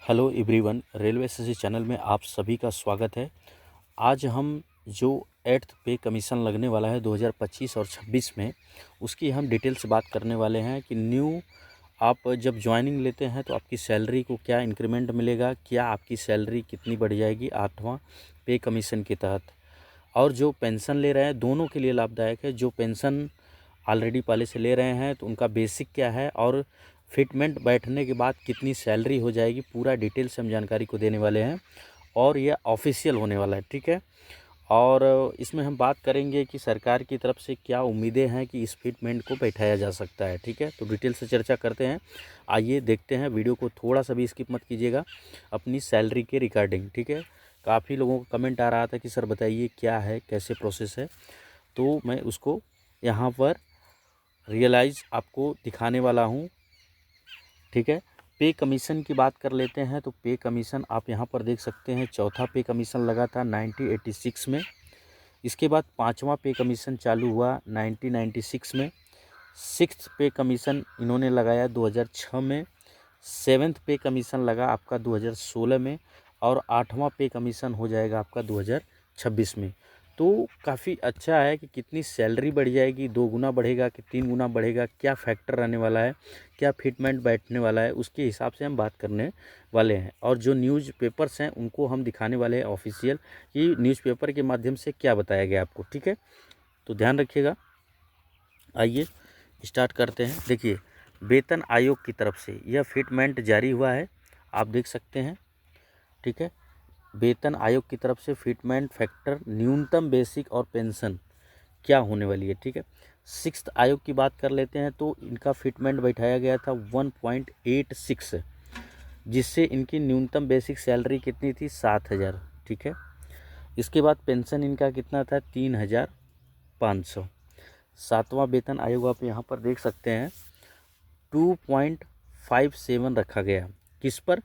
Hello everyone, railway SSC channel में आप सभी का स्वागत है। आज हम जो 8th पे कमीशन लगने वाला है 2025 और 26 में, उसकी हम डिटेल से बात करने वाले हैं कि न्यू आप जब ज्वाइनिंग लेते हैं तो आपकी सैलरी को क्या इंक्रीमेंट मिलेगा, क्या आपकी सैलरी कितनी बढ़ जाएगी 8वां पे कमीशन के तहत। और जो पेंशन ले रहे हैं दोनों के लिए लाभदायक है। जो पेंशन ऑलरेडी पहले से ले रहे हैं तो उनका बेसिक क्या है और फिटमेंट बैठने के बाद कितनी सैलरी हो जाएगी, पूरा डिटेल से हम जानकारी को देने वाले हैं और यह ऑफिशियल होने वाला है। ठीक है, और इसमें हम बात करेंगे कि सरकार की तरफ से क्या उम्मीदें हैं कि इस फिटमेंट को बैठाया जा सकता है। ठीक है, तो डिटेल से चर्चा करते हैं। आइए देखते हैं, वीडियो को थोड़ा सा भी स्किप मत कीजिएगा अपनी सैलरी के रिगार्डिंग। ठीक है, काफ़ी लोगों का कमेंट आ रहा था कि सर बताइए क्या है, कैसे प्रोसेस है, तो मैं उसको यहाँ पर रियलाइज़ आपको दिखाने वाला हूँ। ठीक है, पे कमीशन की बात कर लेते हैं तो पे कमीशन आप यहाँ पर देख सकते हैं। चौथा पे कमीशन लगा था 1986 में। इसके बाद 5वां पे कमीशन चालू हुआ 1996 में। 6th पे कमीशन इन्होंने लगाया 2006 में। 7th पे कमीशन लगा आपका 2016 में और 8वां पे कमीशन हो जाएगा आपका 2026 में। तो काफ़ी अच्छा है कि कितनी सैलरी बढ़ जाएगी, 2 गुना बढ़ेगा कि 3 गुना बढ़ेगा, क्या फैक्टर रहने वाला है, क्या फिटमेंट बैठने वाला है, उसके हिसाब से हम बात करने वाले हैं। और जो न्यूज़पेपर्स हैं उनको हम दिखाने वाले हैं ऑफिशियल कि न्यूज़पेपर के माध्यम से क्या बताया गया आपको। ठीक है, तो ध्यान रखिएगा। आइए स्टार्ट करते हैं। देखिए, वेतन आयोग की तरफ से यह फिटमेंट जारी हुआ है, आप देख सकते हैं। ठीक है, वेतन आयोग की तरफ से फिटमेंट फैक्टर, न्यूनतम बेसिक और पेंशन क्या होने वाली है। ठीक है, 6th आयोग की बात कर लेते हैं तो इनका फिटमेंट बैठाया गया था 1.86, जिससे इनकी न्यूनतम बेसिक सैलरी कितनी थी 7,000। ठीक है, इसके बाद पेंशन इनका कितना था 3,500। 7वां वेतन आयोग आप यहाँ पर देख सकते हैं 2.57 रखा गया। किस पर?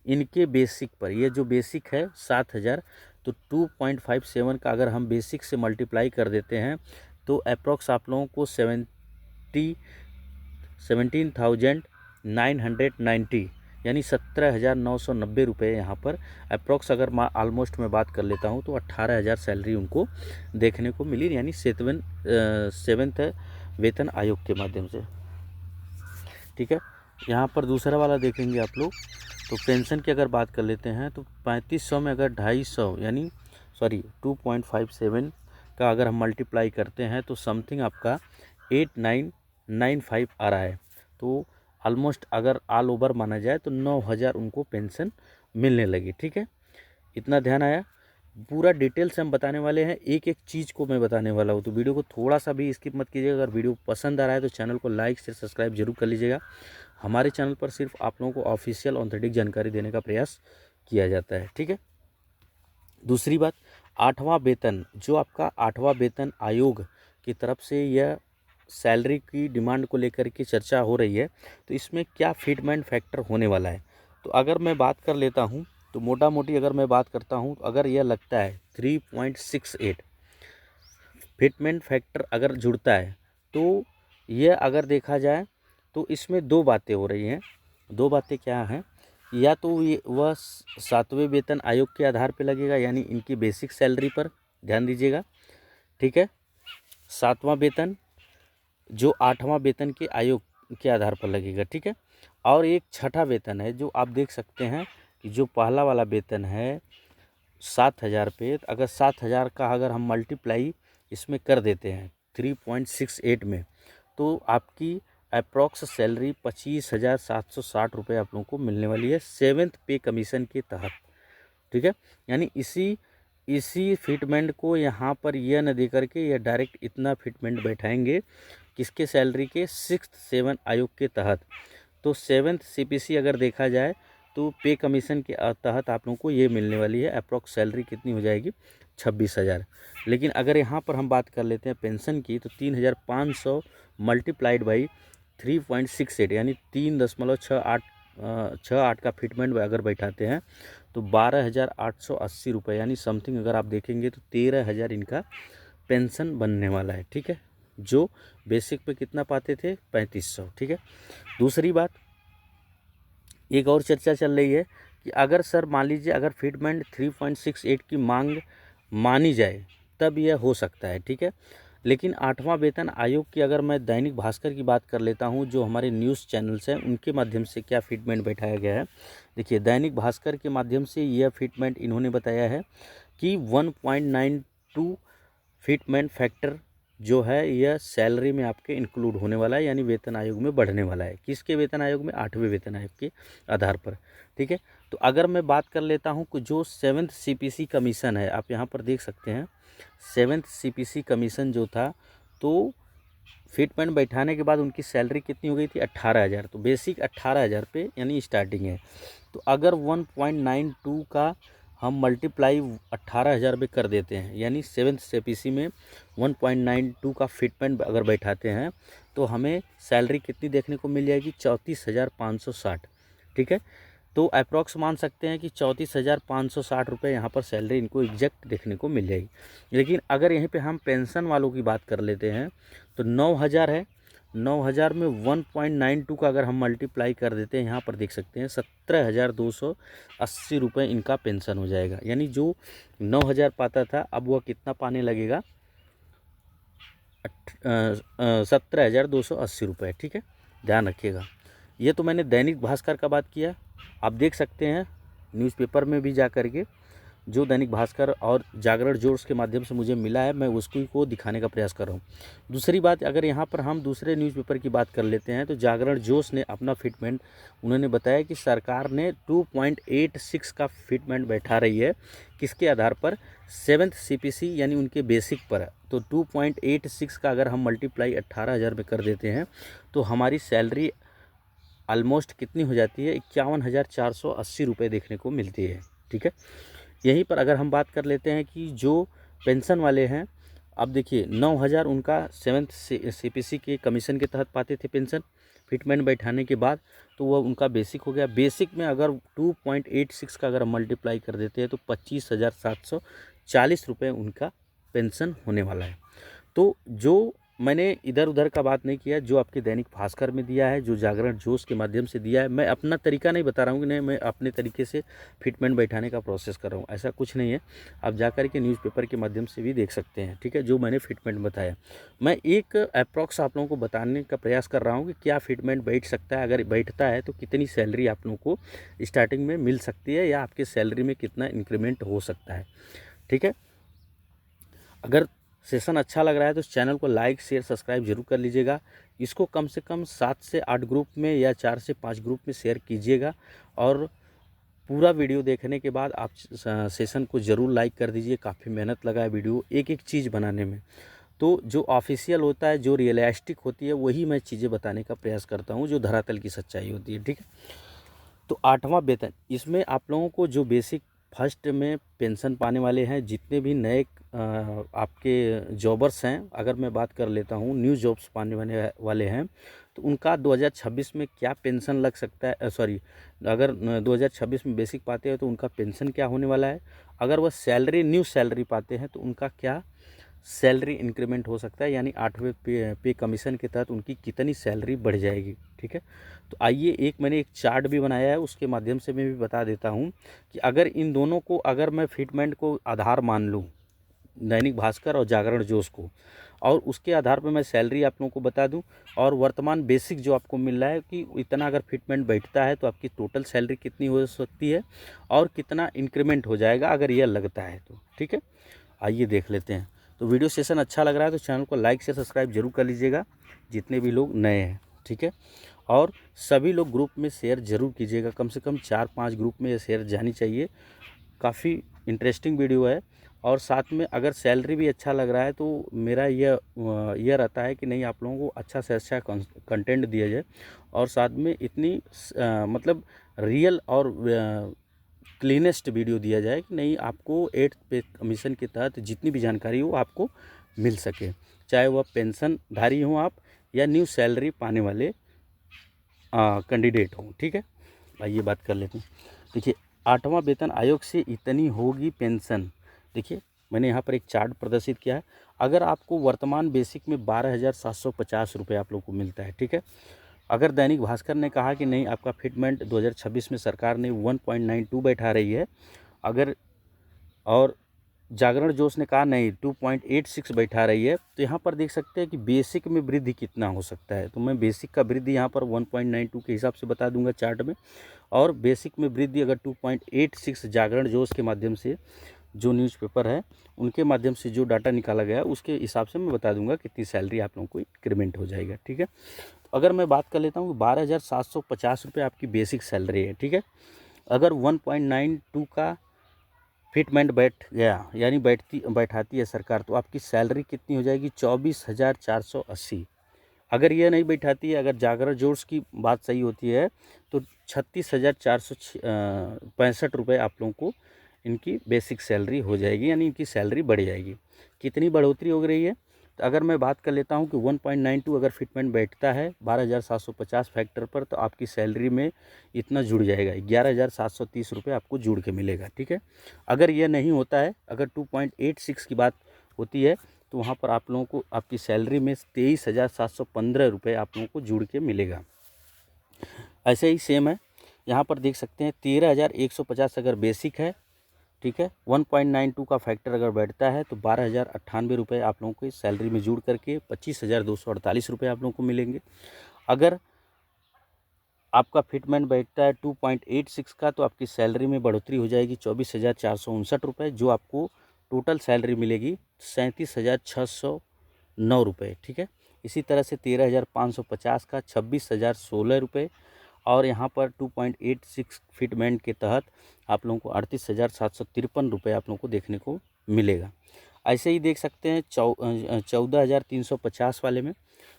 इनके बेसिक पर। ये जो बेसिक है 7,000, तो 2.57 का अगर हम बेसिक से मल्टीप्लाई कर देते हैं तो अप्रॉक्स आप लोगों को 17,990 यानी 17,990 रुपये यहाँ पर अप्रॉक्स, अगर ऑलमोस्ट मैं बात कर लेता हूँ तो 18,000 सैलरी उनको देखने को मिली, यानी 7वें वेतन आयोग के माध्यम से। ठीक है, यहाँ पर दूसरा वाला देखेंगे आप लोग तो पेंशन की अगर बात कर लेते हैं तो 3500 में अगर 250 यानी 2.57 का अगर हम मल्टीप्लाई करते हैं तो समथिंग आपका 8995 आ रहा है। तो ऑलमोस्ट अगर ऑल ओवर माना जाए तो 9,000 उनको पेंशन मिलने लगी। ठीक है, इतना ध्यान आया। पूरा डिटेल से हम बताने वाले हैं, एक एक चीज़ को मैं बताने वाला हूँ, तो वीडियो को थोड़ा सा भी स्किप मत कीजिएगा। अगर वीडियो पसंद आ रहा है तो चैनल को लाइक शेयर सब्सक्राइब जरूर कर लीजिएगा। हमारे चैनल पर सिर्फ आप लोगों को ऑफिशियल ऑथेंटिक जानकारी देने का प्रयास किया जाता है। ठीक है, दूसरी बात, 8वां वेतन, जो आपका 8वां वेतन आयोग की तरफ से यह सैलरी की डिमांड को लेकर के चर्चा हो रही है, तो इसमें क्या फिटमेंट फैक्टर होने वाला है। तो अगर मैं बात कर लेता हूँ तो मोटा मोटी अगर मैं बात करता हूँ तो अगर यह लगता है 3.68 फिटमेंट फैक्टर अगर जुड़ता है तो यह अगर देखा जाए तो इसमें दो बातें हो रही हैं। दो बातें क्या हैं? या तो ये वह 7वें वेतन आयोग के आधार पर लगेगा, यानी इनकी बेसिक सैलरी पर ध्यान दीजिएगा। ठीक है, 7वां वेतन जो 8वां वेतन के आयोग के आधार पर लगेगा। ठीक है, और एक छठा वेतन है जो आप देख सकते हैं कि जो पहला वाला वेतन है 7,000 पे, अगर 7,000 का अगर हम मल्टीप्लाई इसमें कर देते हैं 3.68 में, तो आपकी अप्रॉक्स सैलरी 25,760 रुपये आप लोगों को मिलने वाली है 7th पे कमीशन के तहत। ठीक है, यानी इसी फिटमेंट को यहाँ पर यह न दे करके यह डायरेक्ट इतना फिटमेंट बैठाएंगे किसके सैलरी के 6th 7 आयोग के तहत। तो 7th CPC अगर देखा जाए तो पे कमीशन के तहत आप लोगों को ये मिलने वाली है अप्रॉक्स सैलरी कितनी हो जाएगी 26,000। लेकिन अगर यहाँ पर हम बात कर लेते हैं पेंशन की तो 3,500 मल्टीप्लाइड बाई 3.68 यानी 3.68 का फिटमेंट अगर बैठाते हैं तो 12,880 रुपये, यानी समथिंग अगर आप देखेंगे तो 13,000 इनका पेंशन बनने वाला है। ठीक है, जो बेसिक पे कितना पाते थे 3,500। ठीक है, दूसरी बात, एक और चर्चा चल रही है कि अगर सर मान लीजिए अगर फिटमेंट 3.68 की मांग मानी जाए तब यह हो सकता है, ठीक है। लेकिन 8वां वेतन आयोग की अगर मैं दैनिक भास्कर की बात कर लेता हूं, जो हमारे न्यूज़ चैनल्स हैं उनके माध्यम से क्या फिटमेंट बैठाया गया है। देखिए, दैनिक भास्कर के माध्यम से यह फिटमेंट इन्होंने बताया है कि 1.92 फिटमेंट फैक्टर जो है यह सैलरी में आपके इंक्लूड होने वाला है, यानी वेतन आयोग में बढ़ने वाला है। किसके वेतन आयोग में? 8वें वेतन आयोग के आधार पर, ठीक है। तो अगर मैं बात कर लेता हूं कि जो 7th CPC कमीशन है, आप यहां पर देख सकते हैं 7th CPC कमीशन जो था, तो फिटमेंट बैठाने के बाद उनकी सैलरी कितनी हो गई थी? 18,000। तो बेसिक 18,000 पे यानी स्टार्टिंग है। तो अगर 1.92 का हम मल्टीप्लाई 18,000 पे कर देते हैं, यानी 7th CPC में 1.92 का फिटमेंट अगर बैठाते हैं तो हमें सैलरी कितनी देखने को मिल जाएगी? 34,560, ठीक है। तो अप्रॉक्स मान सकते हैं कि 34,560 रुपये यहाँ पर सैलरी इनको एग्जैक्ट देखने को मिल जाएगी। लेकिन अगर यहीं पे हम पेंशन वालों की बात कर लेते हैं तो 9,000 है। 9,000 में 1.92 का अगर हम मल्टीप्लाई कर देते हैं, यहाँ पर देख सकते हैं 17,280 रुपये इनका पेंशन हो जाएगा। यानी जो 9,000 पाता था अब वह कितना पाने लगेगा? 17,280 रुपये, ठीक है, ध्यान रखिएगा। ये तो मैंने दैनिक भास्कर का बात किया। आप देख सकते हैं न्यूज़पेपर में भी जा कर के, जो दैनिक भास्कर और जागरण जोश के माध्यम से मुझे मिला है, मैं उसको को दिखाने का प्रयास कर रहा हूँ। दूसरी बात, अगर यहाँ पर हम दूसरे न्यूज़पेपर की बात कर लेते हैं तो जागरण जोश ने अपना फिटमेंट उन्होंने बताया कि सरकार ने 2.86 का फिटमेंट बैठा रही है। किसके आधार पर? 7th CPC यानी उनके बेसिक पर। तो 2.86 का अगर हम मल्टीप्लाई 18,000 में कर देते हैं तो हमारी सैलरी ऑलमोस्ट कितनी हो जाती है? 51,480 रुपये देखने को मिलती है, ठीक है। यहीं पर अगर हम बात कर लेते हैं कि जो पेंशन वाले हैं, अब देखिए 9,000 उनका 7th CPC के कमीशन के तहत पाते थे पेंशन फिटमेंट बैठाने के बाद, तो वह उनका बेसिक हो गया। बेसिक में अगर 2.86 का अगर हम मल्टीप्लाई कर देते हैं तो 25,740 रुपये उनका पेंशन होने वाला है। तो जो मैंने इधर उधर का बात नहीं किया, जो आपके दैनिक भास्कर में दिया है, जो जागरण जोश के माध्यम से दिया है, मैं अपना तरीका नहीं बता रहा हूँ कि नहीं मैं अपने तरीके से फिटमेंट बैठाने का प्रोसेस कर रहा हूँ, ऐसा कुछ नहीं है। आप जाकर के न्यूज़पेपर के माध्यम से भी देख सकते हैं, ठीक है, जो मैंने फिटमेंट बताया। मैं एक अप्रॉक्स आप लोगों को बताने का प्रयास कर रहा हूँ कि क्या फिटमेंट बैठ सकता है, अगर बैठता है तो कितनी सैलरी आप लोगों को स्टार्टिंग में मिल सकती है, या आपके सैलरी में कितना इंक्रीमेंट हो सकता है, ठीक है। अगर सेशन अच्छा लग रहा है तो इस चैनल को लाइक शेयर सब्सक्राइब जरूर कर लीजिएगा। इसको कम से कम 7 से 8 ग्रुप में या 4 से 5 ग्रुप में शेयर कीजिएगा। और पूरा वीडियो देखने के बाद आप सेशन को ज़रूर लाइक कर दीजिए। काफ़ी मेहनत लगा है वीडियो एक एक चीज़ बनाने में। तो जो ऑफिशियल होता है, जो रियलिस्टिक होती है, वही मैं चीज़ें बताने का प्रयास करता हूँ, जो धरातल की सच्चाई होती है, ठीक है। तो 8वां वेतन, इसमें आप लोगों को जो बेसिक फर्स्ट में पेंशन पाने वाले हैं, जितने भी नए आपके जॉबर्स हैं, अगर मैं बात कर लेता हूँ न्यू जॉब्स पाने वाले हैं, तो उनका 2026 में क्या पेंशन लग सकता है, सॉरी, अगर 2026 में बेसिक पाते हैं तो उनका पेंशन क्या होने वाला है। अगर वह सैलरी न्यू सैलरी पाते हैं तो उनका क्या सैलरी इंक्रीमेंट हो सकता है, यानी 8वें पे कमीशन के तहत उनकी कितनी सैलरी बढ़ जाएगी, ठीक है। तो आइए, मैंने एक चार्ट भी बनाया है, उसके माध्यम से मैं भी बता देता हूँ कि अगर इन दोनों को, अगर मैं फिटमेंट को आधार मान लूँ, दैनिक भास्कर और जागरण जोश को, और उसके आधार पर मैं सैलरी आप लोगों को बता दूं, और वर्तमान बेसिक जो आपको मिल रहा है कि इतना अगर फिटमेंट बैठता है तो आपकी टोटल सैलरी कितनी हो सकती है और कितना इंक्रीमेंट हो जाएगा अगर यह लगता है तो, ठीक है। आइए देख लेते हैं। तो वीडियो सेशन अच्छा लग रहा है तो चैनल को लाइक से सब्सक्राइब जरूर कर लीजिएगा, जितने भी लोग नए हैं, ठीक है। और सभी लोग ग्रुप में शेयर जरूर कीजिएगा, कम से कम 4-5 ग्रुप में ये शेयर जानी चाहिए। काफ़ी इंटरेस्टिंग वीडियो है। और साथ में अगर सैलरी भी अच्छा लग रहा है तो मेरा यह रहता है कि नहीं, आप लोगों को अच्छा से अच्छा कंटेंट दिया जाए, और साथ में इतनी मतलब रियल और क्लीनेस्ट वीडियो दिया जाए कि नहीं, आपको 8th पे कमीशन के तहत जितनी भी जानकारी हो आपको मिल सके, चाहे वह पेंशनधारी हो आप या न्यू सैलरी पाने वाले कैंडिडेट हों, ठीक है। आइए बात कर लेते हैं। देखिए, 8वां वेतन आयोग से इतनी होगी पेंशन। देखिए, मैंने यहाँ पर एक चार्ट प्रदर्शित किया है। अगर आपको वर्तमान बेसिक में 12,750 रुपये आप लोग को मिलता है, ठीक है, अगर दैनिक भास्कर ने कहा कि नहीं, आपका फिटमेंट 2026 में सरकार ने 1.92 बैठा रही है, अगर और जागरण जोश ने कहा नहीं 2.86 बैठा रही है, तो यहाँ पर देख सकते हैं कि बेसिक में वृद्धि कितना हो सकता है। तो मैं बेसिक का वृद्धि यहाँ पर 1.92 के हिसाब से बता दूंगा चार्ट में, और बेसिक में वृद्धि अगर 2.86 जागरण जोश के माध्यम से जो न्यूज़पेपर है उनके माध्यम से जो डाटा निकाला गया उसके हिसाब से मैं बता दूंगा कितनी सैलरी आप लोगों को इंक्रीमेंट हो जाएगा। ठीक है, तो अगर मैं बात कर लेता हूँ 12,750 रुपये आपकी बेसिक सैलरी है। ठीक है, अगर 1.92 का फिटमेंट बैठ गया यानी बैठाती है सरकार, तो आपकी सैलरी कितनी हो जाएगी 24,480। अगर ये नहीं बैठाती है, अगर जागरण जोश की बात सही होती है तो 36,465 रुपये आप लोगों को इनकी बेसिक सैलरी हो जाएगी, यानी इनकी सैलरी बढ़ जाएगी। कितनी बढ़ोतरी हो रही है, तो अगर मैं बात कर लेता हूं कि 1.92 अगर फिटमेंट बैठता है 12,750 फैक्टर पर, तो आपकी सैलरी में इतना जुड़ जाएगा 11,730 रुपये आपको जुड़ के मिलेगा। ठीक है, अगर यह नहीं होता है, अगर 2.86 की बात होती है, तो वहाँ पर आप लोगों को आपकी सैलरी में 23,715 रुपये आप लोगों को जुड़ के मिलेगा। ऐसे ही सेम है, यहाँ पर देख सकते हैं 13,150 अगर बेसिक है। ठीक है, 1.92 का फैक्टर अगर बैठता है तो 12,098 रुपये आप लोगों को सैलरी में जुड़ करके 25,248 रुपये आप लोगों को मिलेंगे। अगर आपका फिटमेंट बैठता है 2.86 का, तो आपकी सैलरी में बढ़ोतरी हो जाएगी 24,459 रुपये, जो आपको टोटल सैलरी मिलेगी 37,609 रुपये। ठीक है, इसी तरह से 13,550 का 26,016 रुपये, और यहाँ पर 2.86 फिटमेंट के तहत आप लोगों को 38,753 रुपये आप लोगों को देखने को मिलेगा। ऐसे ही देख सकते हैं 14,350 वाले में,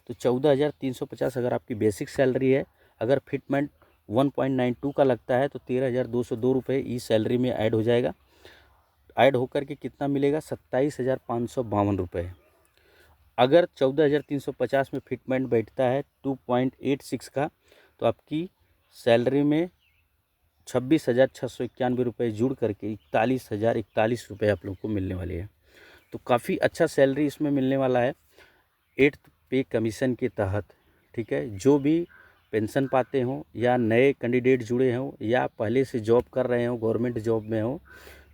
तो 14,350 अगर आपकी बेसिक सैलरी है, अगर फिटमेंट 1.92 का लगता है तो 13,202 रुपये इस सैलरी में ऐड हो जाएगा। ऐड होकर के कितना मिलेगा 27,552 रुपये। अगर 14,350 में फिटमेंट बैठता है 2.86 का, तो आपकी सैलरी में 26,691 रुपये जुड़ करके 41,041 रुपये आप लोग को मिलने वाली है। तो काफ़ी अच्छा सैलरी इसमें मिलने वाला है 8th पे कमीशन के तहत। ठीक है, जो भी पेंशन पाते हों या नए कैंडिडेट जुड़े हों या पहले से जॉब कर रहे हों, गवर्नमेंट जॉब में हो,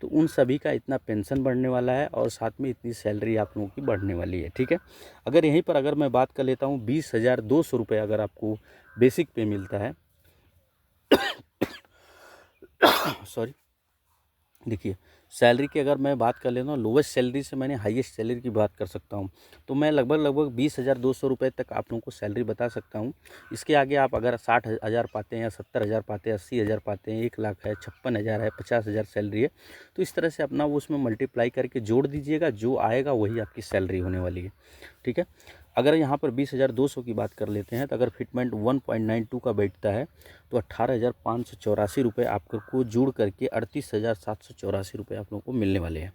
तो उन सभी का इतना पेंशन बढ़ने वाला है और साथ में इतनी सैलरी आप लोगों की बढ़ने वाली है। ठीक है, अगर यहीं पर अगर मैं बात कर लेता हूँ 20,200 रुपये अगर आपको बेसिक पे मिलता है सॉरी, देखिए सैलरी की अगर मैं बात कर लेता हूँ, लोवेस्ट सैलरी से मैंने हाईएस्ट सैलरी की बात कर सकता हूँ, तो मैं लगभग 20,200 रुपये तक आप लोगों को सैलरी बता सकता हूँ। इसके आगे आप अगर 60,000 पाते हैं या 70,000 पाते हैं, 80,000 पाते हैं, 1 लाख है, 56,000 है, 50,000 सैलरी है, तो इस तरह से अपना वो उसमें मल्टीप्लाई करके जोड़ दीजिएगा, जो आएगा वही आपकी सैलरी होने वाली है। ठीक है, अगर यहाँ पर 20,200 की बात कर लेते हैं, तो अगर फिटमेंट 1.92 का बैठता है तो 18,584 रुपये आपको जुड़ करके 38,784 रुपये आप लोगों को मिलने वाले हैं।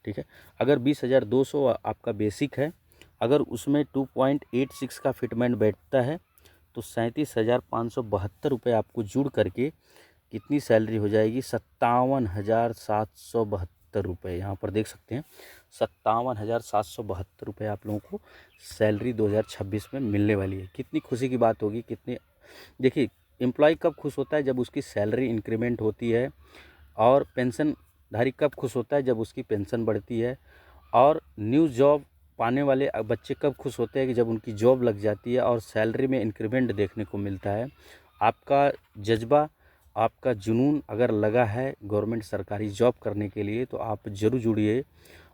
ठीक है, अगर 20,200 आपका बेसिक है, अगर उसमें 2.86 का फिटमेंट बैठता है तो 37,572 रुपये आपको जुड़ करके कितनी सैलरी हो जाएगी 57,772 रुपये। यहाँ पर देख सकते हैं 57,772 रुपये आप लोगों को सैलरी 2026 में मिलने वाली है। कितनी खुशी की बात होगी, कितनी, देखिए एम्प्लॉय कब खुश होता है जब उसकी सैलरी इंक्रीमेंट होती है, और पेंशनधारी कब खुश होता है जब उसकी पेंशन बढ़ती है, और न्यू जॉब पाने वाले बच्चे कब खुश होते हैं कि जब उनकी जॉब लग जाती है और सैलरी में इंक्रीमेंट देखने को मिलता है। आपका जज्बा, आपका जुनून अगर लगा है गवर्नमेंट सरकारी जॉब करने के लिए, तो आप ज़रूर जुड़िए,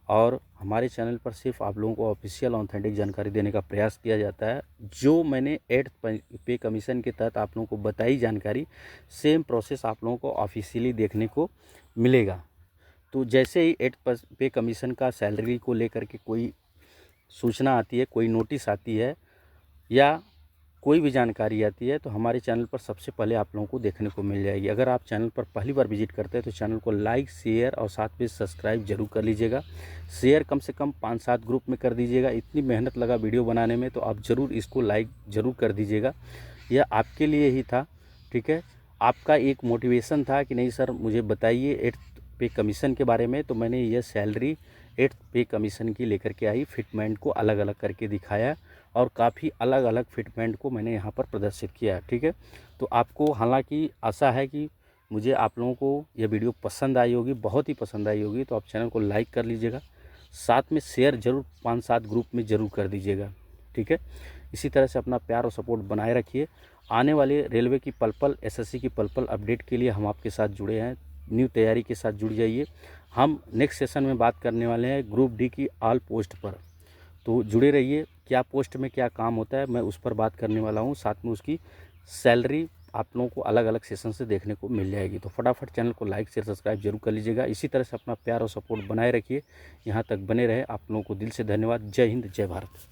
और हमारे चैनल पर सिर्फ आप लोगों को ऑफिशियल ऑथेंटिक जानकारी देने का प्रयास किया जाता है। जो मैंने 8th पे कमीशन के तहत आप लोगों को बताई जानकारी, सेम प्रोसेस आप लोगों को ऑफिशियली देखने को मिलेगा। तो जैसे ही 8th पे कमीशन का सैलरी को लेकर के कोई सूचना आती है, कोई नोटिस आती है या कोई भी जानकारी आती है, तो हमारे चैनल पर सबसे पहले आप लोगों को देखने को मिल जाएगी। अगर आप चैनल पर पहली बार विजिट करते हैं तो चैनल को लाइक, शेयर और साथ में सब्सक्राइब जरूर कर लीजिएगा। शेयर कम से कम 5-7 ग्रुप में कर दीजिएगा। इतनी मेहनत लगा वीडियो बनाने में, तो आप ज़रूर इसको लाइक ज़रूर कर दीजिएगा। यह आपके लिए ही था। ठीक है, आपका एक मोटिवेशन था कि नहीं सर मुझे बताइए 8th पे कमीशन के बारे में, तो मैंने यह सैलरी 8th पे कमीशन की लेकर के आई, फिटमेंट को अलग अलग करके दिखाया और काफ़ी अलग अलग फिटमेंट को मैंने यहाँ पर प्रदर्शित किया है। ठीक है, तो आपको हालांकि आशा है कि मुझे आप लोगों को यह वीडियो पसंद आई होगी, बहुत ही पसंद आई होगी। तो आप चैनल को लाइक कर लीजिएगा, साथ में शेयर ज़रूर 5-7 ग्रुप में ज़रूर कर दीजिएगा। ठीक है, इसी तरह से अपना प्यार और सपोर्ट बनाए रखिए। आने वाले रेलवे की पल एसएससी की पल अपडेट के लिए हम आपके साथ जुड़े हैं। न्यू तैयारी के साथ जुड़ जाइए। हम नेक्स्ट सेशन में बात करने वाले हैं ग्रुप डी की ऑल पोस्ट पर, तो जुड़े रहिए। क्या पोस्ट में क्या काम होता है मैं उस पर बात करने वाला हूँ, साथ में उसकी सैलरी आप लोगों को अलग अलग सेशन से देखने को मिल जाएगी। तो फटाफट चैनल को लाइक शेयर सब्सक्राइब जरूर कर लीजिएगा। इसी तरह से अपना प्यार और सपोर्ट बनाए रखिए। यहाँ तक बने रहे, आप लोगों को दिल से धन्यवाद। जय हिंद, जय भारत।